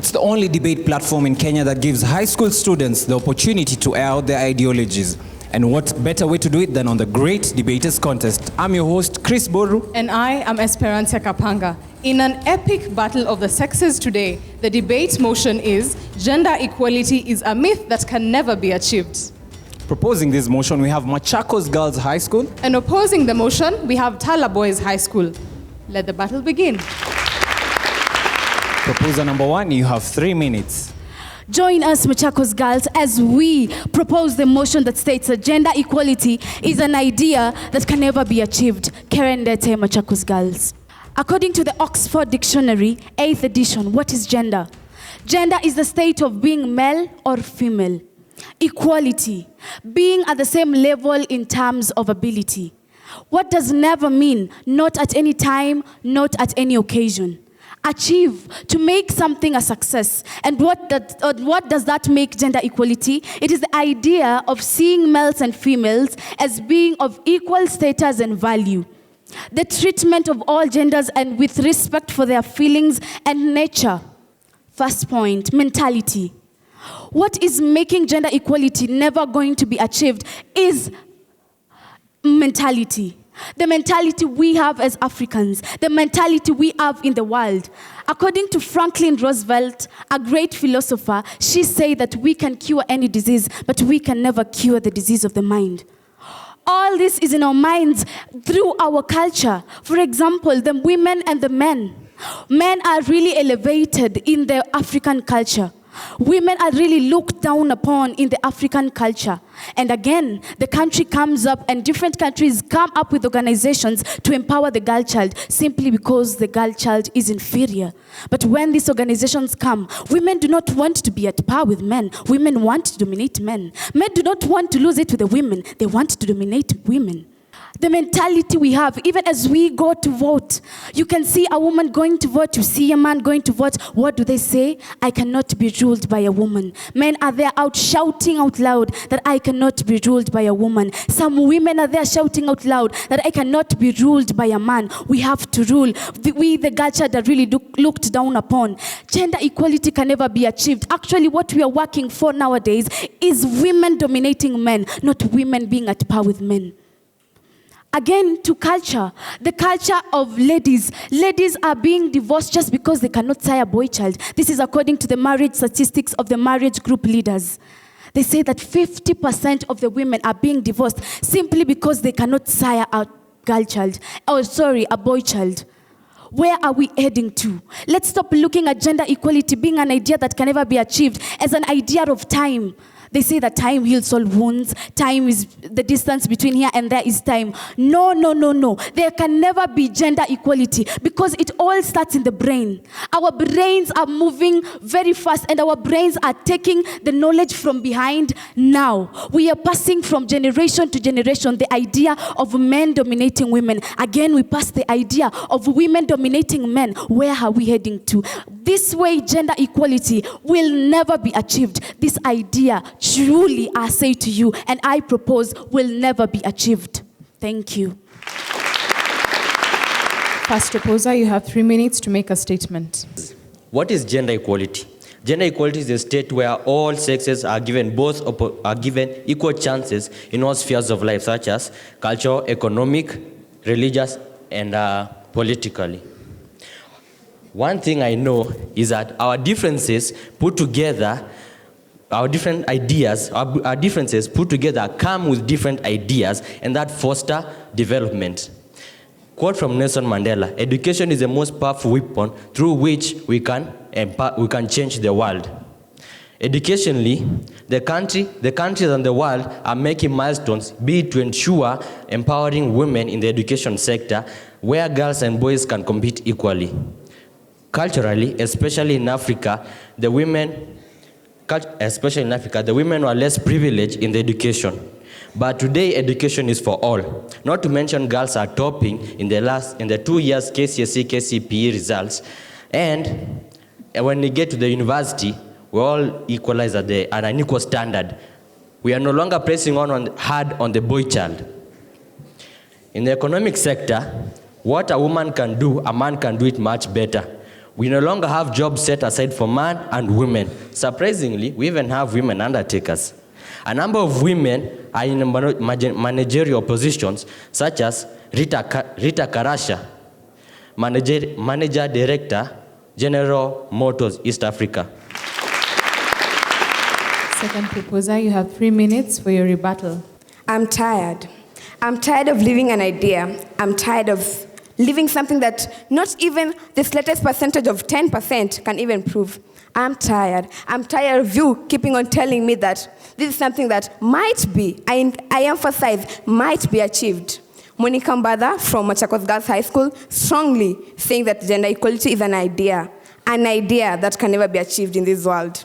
It's the only debate platform in Kenya that gives high school students the opportunity to air out their ideologies. And what better way to do it than on the Great Debaters Contest? I'm your host, Chris Boru. And I am Esperanza Kapanga. In an epic battle of the sexes today, the debate motion is, gender equality is a myth that can never be achieved. Proposing this motion, we have Machakos Girls High School. And opposing the motion, we have Tala Boys High School. Let the battle begin. Proposer number 1, you have 3 minutes. Join us, Machakos girls, as we propose the motion that states that gender equality is an idea that can never be achieved. Karen Dete, Machakos girls. According to the Oxford Dictionary, 8th edition, what is gender? Gender is the state of being male or female. Equality, being at the same level in terms of ability. What does never mean? Not at any time, not at any occasion. Achieve, to make something a success. And what does that make gender equality? It is the idea of seeing males and females as being of equal status and value. The treatment of all genders and with respect for their feelings and nature. First point, mentality. What is making gender equality never going to be achieved is mentality. The mentality we have as Africans, the mentality we have in the world. According to Franklin Roosevelt, a great philosopher, she said that we can cure any disease, but we can never cure the disease of the mind. All this is in our minds through our culture. For example, the women and the men. Men are really elevated in the African culture. Women are really looked down upon in the African culture. And again, the country comes up and different countries come up with organizations to empower the girl child simply because the girl child is inferior. But when these organizations come, women do not want to be at par with men. Women want to dominate men. Men do not want to lose it to the women. They want to dominate women. The mentality we have, even as we go to vote, you can see a woman going to vote, you see a man going to vote. What do they say? I cannot be ruled by a woman. Men are there out shouting out loud that I cannot be ruled by a woman. Some women are there shouting out loud that I cannot be ruled by a man. We have to rule. We, the girl child, are really looked down upon. Gender equality can never be achieved. Actually, what we are working for nowadays is women dominating men, not women being at par with men. Again, to culture, the culture of ladies. Ladies are being divorced just because they cannot sire a boy child. This is according to the marriage statistics of the marriage group leaders. They say that 50% of the women are being divorced simply because they cannot sire a girl child. A boy child. Where are we heading to? Let's stop looking at gender equality being an idea that can never be achieved as an idea of time. They say that time heals all wounds. Time is the distance between here and there is time. No. There can never be gender equality because it all starts in the brain. Our brains are moving very fast and our brains are taking the knowledge from behind now. We are passing from generation to generation the idea of men dominating women. Again, we pass the idea of women dominating men. Where are we heading to? This way, gender equality will never be achieved. This idea, truly, I say to you, and I propose, will never be achieved. Thank you. First proposer, you have 3 minutes to make a statement. What is gender equality? Gender equality is a state where all sexes are given equal chances in all spheres of life, such as cultural, economic, religious, and politically. One thing I know is that our differences put together, our different ideas, our differences put together come with different ideas, and that foster development. Quote from Nelson Mandela: "Education is the most powerful weapon through which we can change the world." Educationally, the countries and the world are making milestones, be it to ensure empowering women in the education sector, where girls and boys can compete equally. Culturally, especially in Africa, the women were less privileged in the education. But today, education is for all. Not to mention, girls are topping in the 2 years KCSE, KCPE results. And when we get to the university, we all equalize at an equal standard. We are no longer pressing hard on the boy child. In the economic sector, what a woman can do, a man can do it much better. We no longer have jobs set aside for men and women. Surprisingly, we even have women undertakers. A number of women are in managerial positions, such as Rita Karasha, Manager Director, General Motors, East Africa. Second proposer, you have 3 minutes for your rebuttal. I'm tired. I'm tired of living an idea. I'm tired of living something that not even the slightest percentage of 10% can even prove. I'm tired. I'm tired of you keeping on telling me that this is something that might be, I emphasize, might be achieved. Monica Mbada from Machakos Girls High School strongly saying that gender equality is an idea that can never be achieved in this world.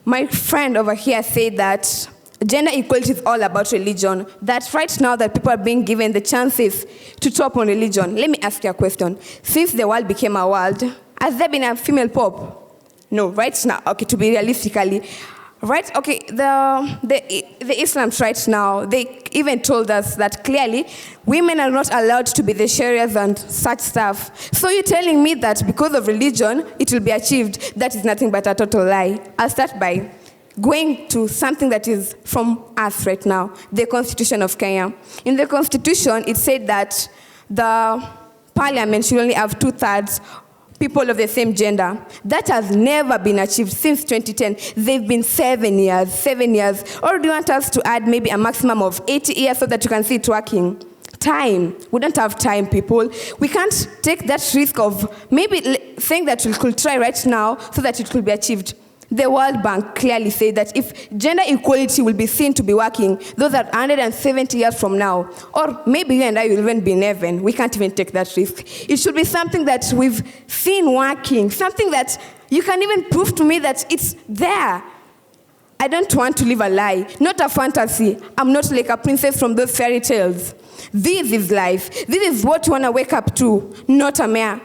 My friend over here said that gender equality is all about religion, that right now that people are being given the chances to talk on religion. Let me ask you a question. Since the world became a world, has there been a female pope? No, right now, okay, to be realistically, right, okay, the Islams right now, they even told us that clearly women are not allowed to be the sharias and such stuff. So you're telling me that because of religion, it will be achieved. That is nothing but a total lie. I'll start by going to something that is from us right now, the Constitution of Kenya. In the Constitution, it said that the parliament should only have 2/3 people of the same gender. That has never been achieved since 2010. They've been 7 years. Or do you want us to add maybe a maximum of 80 years so that you can see it working? Time. We don't have time, people. We can't take that risk of maybe saying that we could try right now so that it could be achieved. The World Bank clearly said that if gender equality will be seen to be working, those are 170 years from now, or maybe you and I will even be in heaven, we can't even take that risk. It should be something that we've seen working, something that you can even prove to me that it's there. I don't want to live a lie, not a fantasy. I'm not like a princess from those fairy tales. This is life. This is what you want to wake up to, not a mere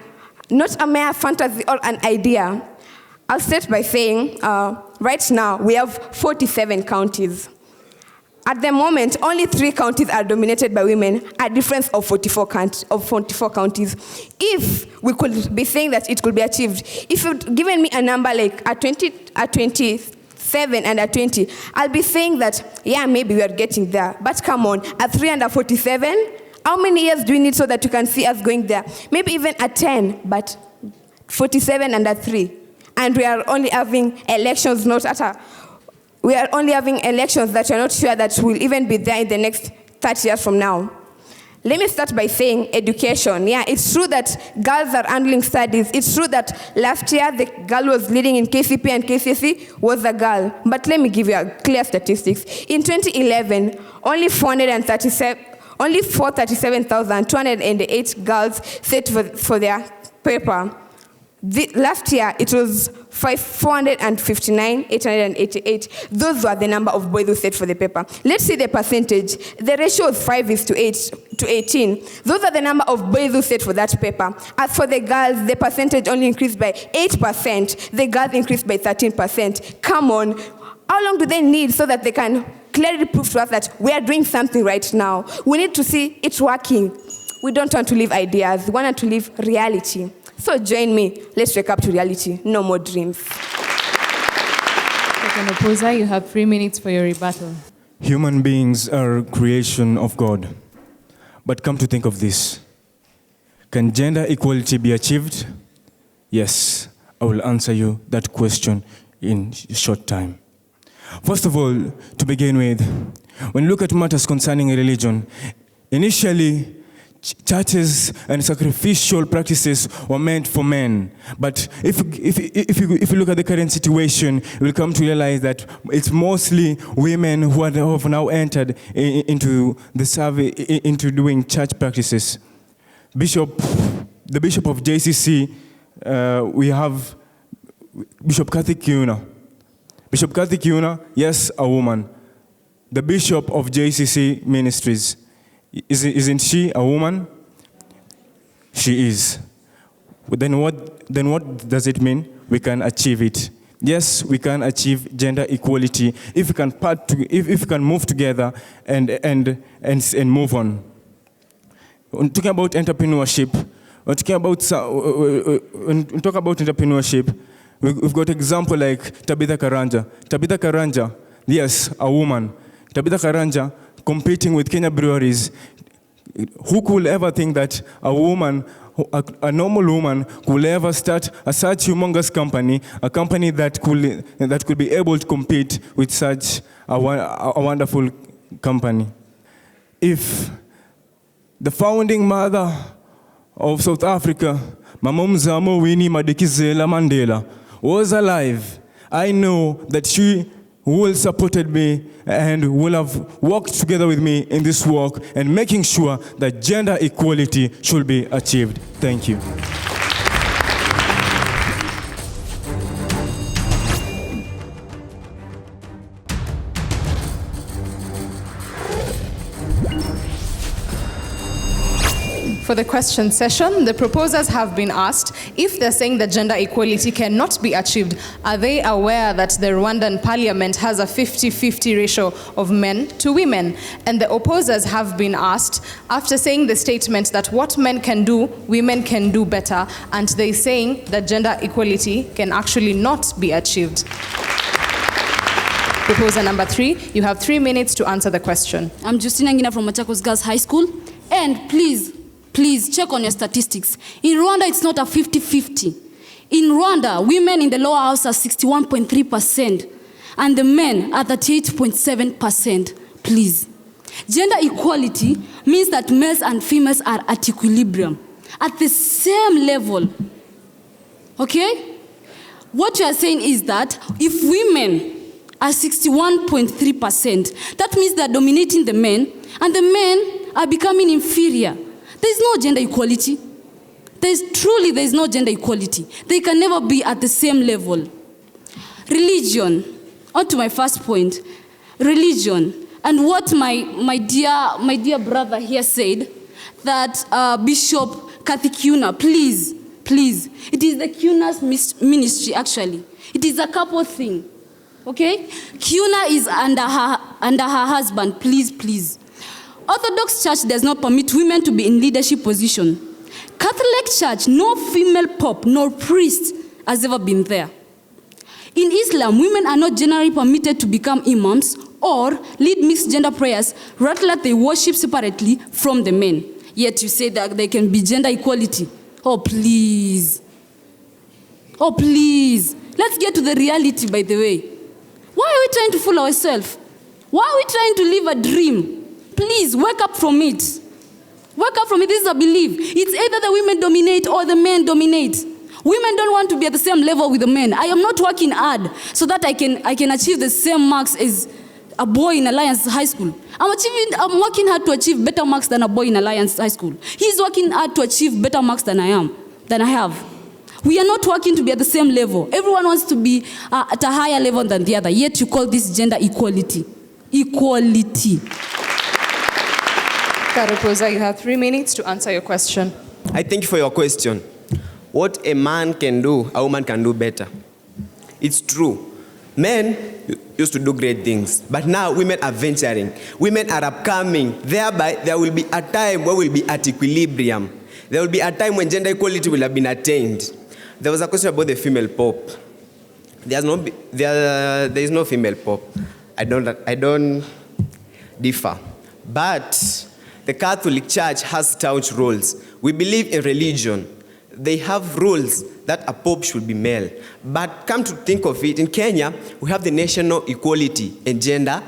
fantasy or an idea. I'll start by saying, right now, we have 47 counties. At the moment, only 3 counties are dominated by women, a difference of 44 counties. If we could be saying that it could be achieved, if you'd given me a number like a 27 and a 20, I'll be saying that, yeah, maybe we are getting there. But come on, a 3 and a 47, how many years do we need so that you can see us going there? Maybe even a 10, but 47 and a 3. And we are only having elections, we are only having elections that we're not sure that will even be there in the next 30 years from now. Let me start by saying education. Yeah, it's true that girls are handling studies. It's true that last year the girl was leading in KCP and KCSE was a girl. But let me give you a clear statistics. In 2011, only 437,208 girls set for their paper. Last year, it was 459,888. Those were the number of boys who sat for the paper. Let's see the percentage. The ratio is 5:8 to 18. Those are the number of boys who sat for that paper. As for the girls, the percentage only increased by 8%. The girls increased by 13%. Come on. How long do they need so that they can clearly prove to us that we are doing something right now? We need to see it working. We don't want to live ideas. We want to live reality. So join me. Let's wake up to reality. No more dreams. Second opposer, you have 3 minutes for your rebuttal. Human beings are creation of God. But come to think of this. Can gender equality be achieved? Yes, I will answer you that question in a short time. First of all, to begin with, when you look at matters concerning religion, initially, churches and sacrificial practices were meant for men. But if you look at the current situation, you will come to realize that it's mostly women who have now entered into the service, into doing church practices. The Bishop of JCC, we have Bishop Kathy Kiuna. Bishop Kathy Kiuna, yes, a woman. The Bishop of JCC Ministries, isn't she a woman? She is. Then what does it mean? We can achieve it. Yes, we can achieve gender equality if we can if we can move together and move on. When talking about entrepreneurship, When talking about when we talk about entrepreneurship, we've got example like Tabitha Karanja. Tabitha Karanja, yes, a woman. Tabitha Karanja competing with Kenya breweries. Who could ever think that a woman, a normal woman, could ever start such humongous company, a company that could be able to compete with such a wonderful company? If the founding mother of South Africa, Mama Mzamo Winnie Madikizela Mandela, was alive, I know that she will supported me and will have worked together with me in this work and making sure that gender equality should be achieved. Thank you. For the question session, the proposers have been asked if they're saying that gender equality cannot be achieved, are they aware that the Rwandan parliament has a 50-50 ratio of men to women? And the opposers have been asked, after saying the statement that what men can do, women can do better, and they saying that gender equality can actually not be achieved. Proposer number 3, you have 3 minutes to answer the question. I'm Justina Ngina from Machakos Girls High School. And please check on your statistics. In Rwanda, it's not a 50-50. In Rwanda, women in the lower house are 61.3%, and the men are 38.7%. Please. Gender equality means that males and females are at equilibrium, at the same level. Okay? What you are saying is that if women are 61.3%, that means they are dominating the men, and the men are becoming inferior. There's no gender equality. There is no gender equality. They can never be at the same level. Religion. On to my first point. Religion. And what my dear brother here said, that Bishop Kathy Kuna, please. It is the Kuna's ministry, actually. It is a couple thing. Okay? Kuna is under her husband. Please. Orthodox Church does not permit women to be in leadership position. Catholic Church, no female pope nor priest has ever been there. In Islam, women are not generally permitted to become imams or lead mixed gender prayers, rather they worship separately from the men. Yet you say that there can be gender equality. Oh, please. Let's get to the reality, by the way. Why are we trying to fool ourselves? Why are we trying to live a dream? Please, wake up from it. This is a belief. It's either the women dominate or the men dominate. Women don't want to be at the same level with the men. I am not working hard so that I can achieve the same marks as a boy in Alliance High School. I'm working hard to achieve better marks than a boy in Alliance High School. He's working hard to achieve better marks than I have. We are not working to be at the same level. Everyone wants to be at a higher level than the other, yet you call this gender equality. Equality. Proposer, you have 3 minutes to answer your question. I thank you for your question. What a man can do, a woman can do better. It's true. Men used to do great things, but now women are venturing. Women are upcoming. Thereby, there will be a time where we'll be at equilibrium. There will be a time when gender equality will have been attained. There was a question about the female pope. There is no female pope. I don't differ. But the Catholic Church has stout rules. We believe in religion. They have rules that a pope should be male. But come to think of it, in Kenya, we have the National Equality and Gender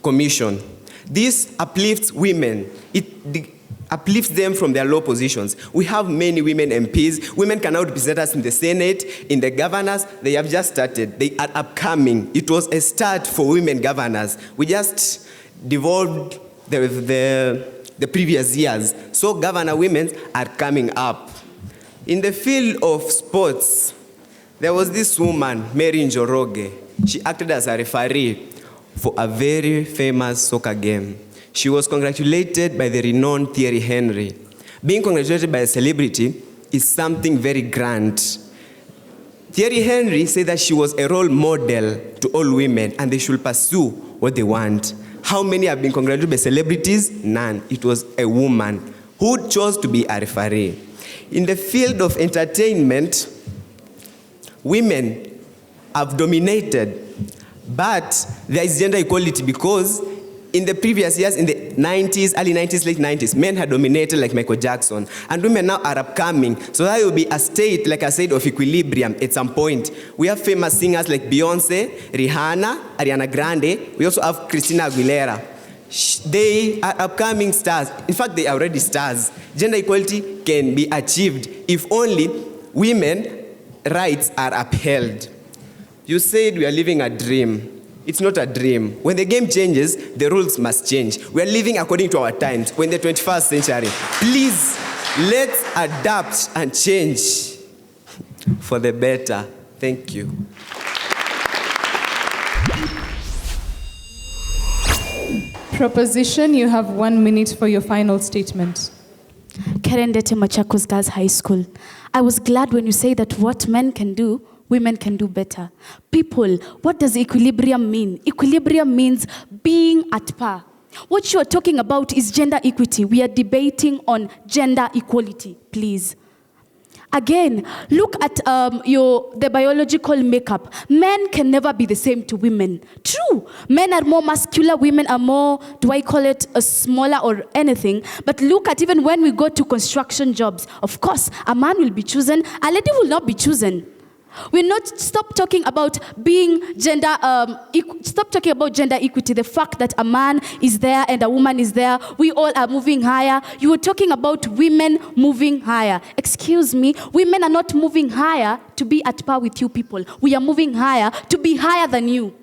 Commission. This uplifts women. It uplifts them from their low positions. We have many women MPs. Women can now represent us in the Senate, in the governors. They have just started. They are upcoming. It was a start for women governors. We just devolved the previous years. So governor women are coming up. In the field of sports, there was this woman, Mary Njoroge. She acted as a referee for a very famous soccer game. She was congratulated by the renowned Thierry Henry. Being congratulated by a celebrity is something very grand. Thierry Henry said that she was a role model to all women and they should pursue what they want. How many have been congratulated by celebrities? None. It was a woman who chose to be a referee. In the field of entertainment, women have dominated, but there is gender equality because in the previous years, in the 90s, early 90s, late 90s, men had dominated like Michael Jackson, and women now are upcoming. So that will be a state, like I said, of equilibrium at some point. We have famous singers like Beyonce, Rihanna, Ariana Grande. We also have Christina Aguilera. They are upcoming stars. In fact, they are already stars. Gender equality can be achieved if only women's rights are upheld. You said we are living a dream. It's not a dream. When the game changes, the rules must change. We are living according to our times. We're in the 21st century. Please, let's adapt and change for the better. Thank you. Proposition, you have 1 minute for your final statement. Karen Dete, Machakos Girls High School. I was glad when you say that what men can do, women can do better. People, what does equilibrium mean? Equilibrium means being at par. What you are talking about is gender equity. We are debating on gender equality, please. Again, look at the biological makeup. Men can never be the same to women. True, men are more muscular, women are more, do I call it a smaller or anything? But look at even when we go to construction jobs, of course, a man will be chosen, a lady will not be chosen. We're not stop talking about being gender. Stop talking about gender equity. The fact that a man is there and a woman is there, we all are moving higher. You were talking about women moving higher. Excuse me, women are not moving higher to be at par with you people. We are moving higher to be higher than you.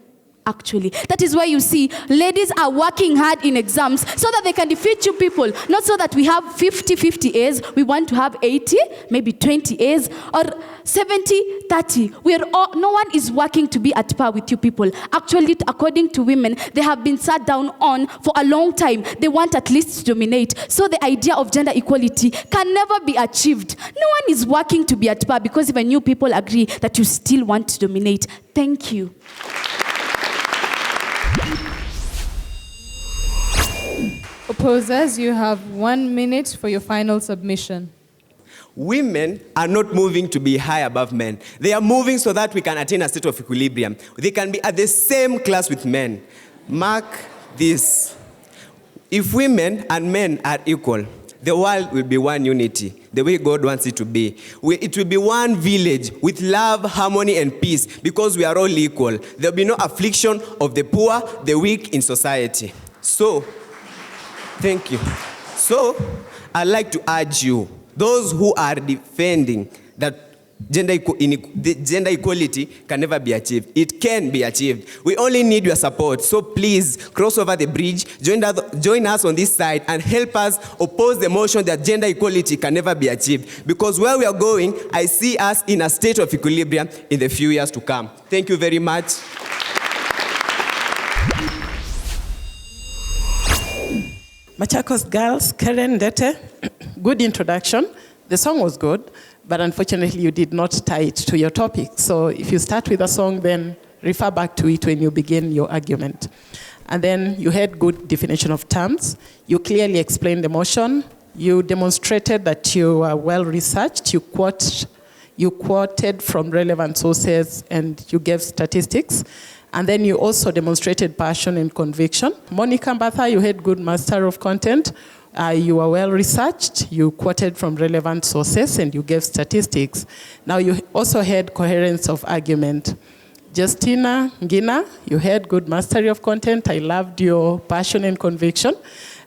Actually, that is why you see ladies are working hard in exams so that they can defeat you people, not so that we have 50 A's. We want to have 80, maybe 20 A's, or 70, 30. No one is working to be at par with you people. Actually, according to women, they have been sat down on for a long time. They want at least to dominate. So the idea of gender equality can never be achieved. No one is working to be at par because even you people agree that you still want to dominate. Thank you. Opposers, you have 1 minute for your final submission. Women are not moving to be high above men. They are moving so that we can attain a state of equilibrium. They can be at the same class with men. Mark this. If women and men are equal, the world will be one unity, the way God wants it to be. It will be one village with love, harmony, and peace because we are all equal. There will be no affliction of the poor, the weak in society. So, thank you. So, I'd like to urge you, those who are defending that gender equality can never be achieved. It can be achieved. We only need your support. So please, cross over the bridge, join us on this side, and help us oppose the motion that gender equality can never be achieved. Because where we are going, I see us in a state of equilibrium in the few years to come. Thank you very much. Machakos Girls, Karen Dete, good introduction. The song was good, but unfortunately you did not tie it to your topic. So if you start with a song, then refer back to it when you begin your argument. And then you had good definition of terms. You clearly explained the motion. You demonstrated that you are well researched. You quoted from relevant sources and you gave statistics. And then you also demonstrated passion and conviction. Monica Mbatha, you had good master of content. You were well researched. You quoted from relevant sources and you gave statistics. Now you also had coherence of argument. Justina Ngina, you had good mastery of content. I loved your passion and conviction.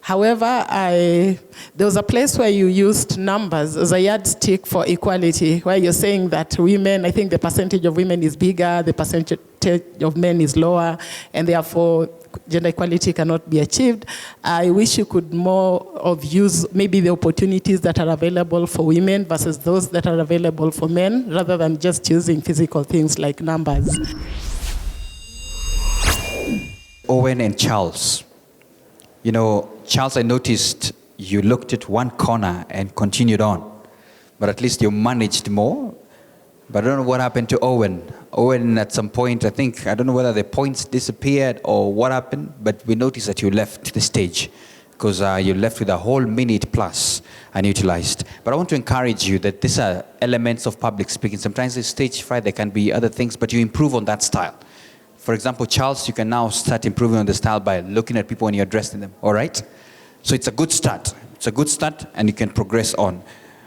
However, there was a place where you used numbers as a yardstick for equality, where you're saying that women, I think the percentage of women is bigger, the percentage of men is lower, and therefore gender equality cannot be achieved. I wish you could more of use maybe the opportunities that are available for women versus those that are available for men, rather than just using physical things like numbers. Owen and Charles. You know, Charles, I noticed you looked at one corner and continued on. But at least you managed more. But I don't know what happened to Owen. Owen, at some point, I don't know whether the points disappeared or what happened, but we noticed that you left the stage. because you're left with a whole minute plus unutilized. But I want to encourage you that these are elements of public speaking. Sometimes it's stage fright, there can be other things, but you improve on that style. For example, Charles, you can now start improving on the style by looking at people when you're addressing them, all right? So it's a good start. It's a good start, and you can progress on.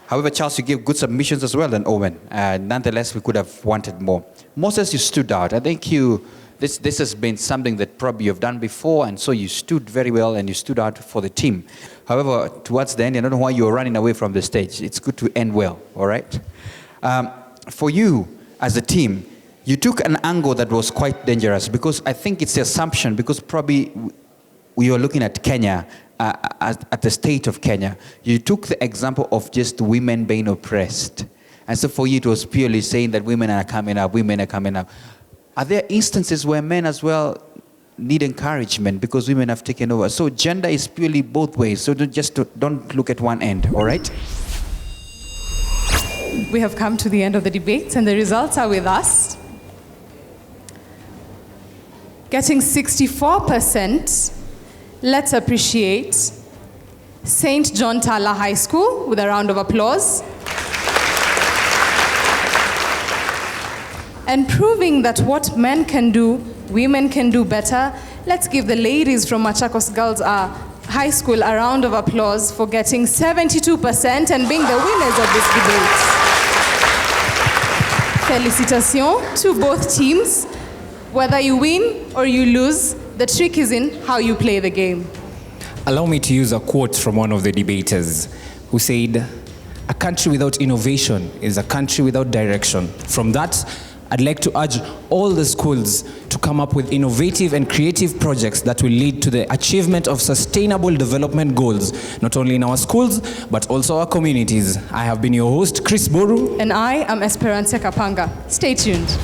However, Charles, you gave good submissions as well, and Owen. Nonetheless, we could have wanted more. Moses, you stood out. I think this has been something that probably you've done before, and so you stood very well, and you stood out for the team. However, towards the end, I don't know why you were running away from the stage. It's good to end well, all right? For you, as a team, you took an angle that was quite dangerous, because I think it's the assumption, because probably we were looking at Kenya, at the state of Kenya. You took the example of just women being oppressed. And so for you, it was purely saying that women are coming up, women are coming up. Are there instances where men as well need encouragement because women have taken over? So gender is purely both ways. So don't look at one end, all right? We have come to the end of the debate, and the results are with us. Getting 64%, let's appreciate St. John Tala High School with a round of applause. And proving that what men can do, women can do better, let's give the ladies from Machakos Girls High School a round of applause for getting 72% and being the winners of this debate. Félicitations to both teams. Whether you win or you lose, the trick is in how you play the game. Allow me to use a quote from one of the debaters who said, "A country without innovation is a country without direction." From that, I'd like to urge all the schools to come up with innovative and creative projects that will lead to the achievement of sustainable development goals, not only in our schools, but also our communities. I have been your host, Chris Boru. And I am Esperanza Kapanga. Stay tuned.